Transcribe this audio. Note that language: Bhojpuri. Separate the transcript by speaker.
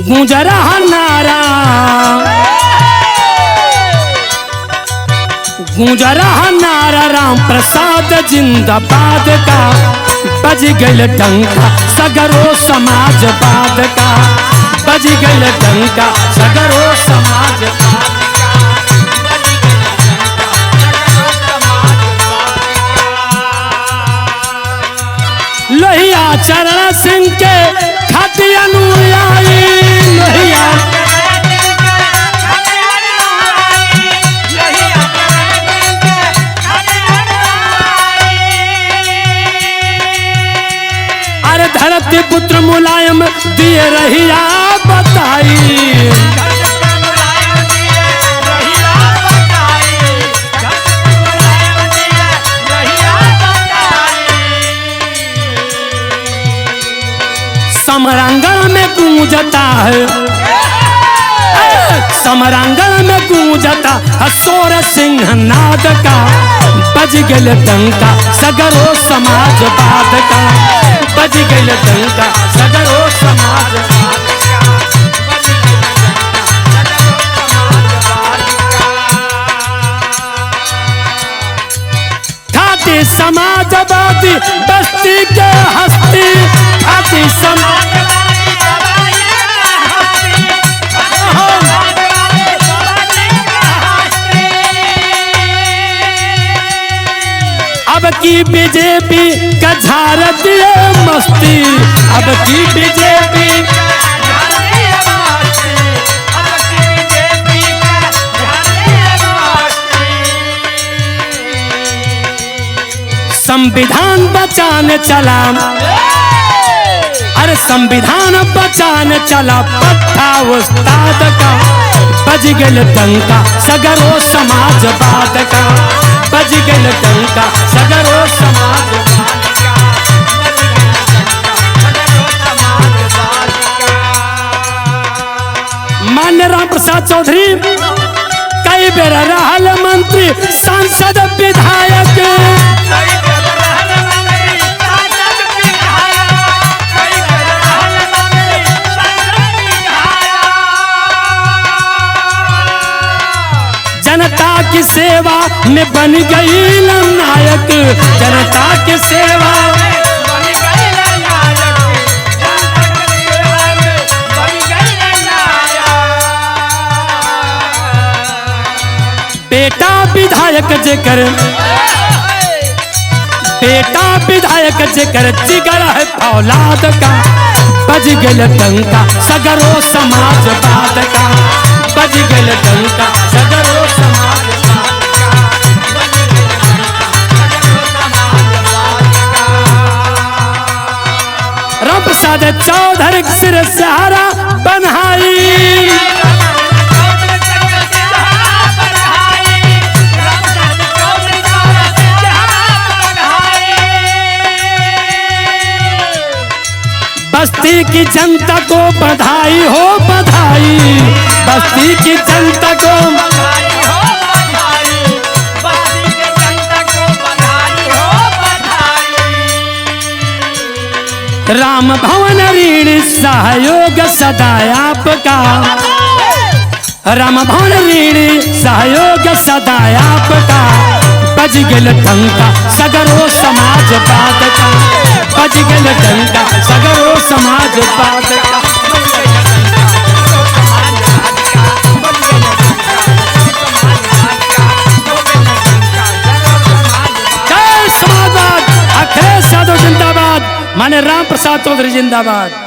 Speaker 1: गूंज रहा नारा, गूंज रहा नारा राम प्रसाद जिंदाबाद का। बज गल डंका सगरो समाजवाद का, बज गल डंका सगरो समाजवाद का। लोहिया चरण सिंह के खाती अनुयायी, लोहिया अरे धरती पुत्र मुलायम दिए रहिया बताई, समरांगण में गूंजता है, समरांगण में गूंजता हसोर सिंह नाद का। बज गल डंका सगरो समाजवाद का, बज गल डंका सगरो समाजवाद का। खाती समाजवादी बस्ती के हस्ती, खाती समाजवादी अब की बीजेपी का झाड़ दिए मस्ती, अब की बीजेपी संविधान बचाने चला, अरे संविधान बचाने चला पट्टा उस्ताद का। बज गल डंका सगरो समाजवाद का, बज गल डंका सगरो समाजवाद का। मान्य राम प्रसाद चौधरी कई बेर रहल मंत्री, सांसद, विधायक। जनता की सेवा में बन गई नायक, जनता की सेवा बेटा विधायक जेकर, बेटा विधायक जेकर जिगर है औलाद का। बज गल डंका सगरो समाजवाद का, बज गल डंका सगरो समाजवाद का। राम प्रसाद चौधरी सिर सहारा बनहाई, बस्ती की जनता को बधाई हो बधाई, बस्ती की जनता को बधाई हो बधाई, बस्ती की जनता को बधाई हो बधाई। राम भवन ऋण सहयोग सदा आपका, राम भवन ऋण सहयोग सदा आपका। बज गल डंका सगरो समाजवाद का, बज गल डंका सगरो समाजवाद का। जय समाजवाद, अखिलेश यादव जिंदाबाद, माने राम प्रसाद चौधरी जिंदाबाद।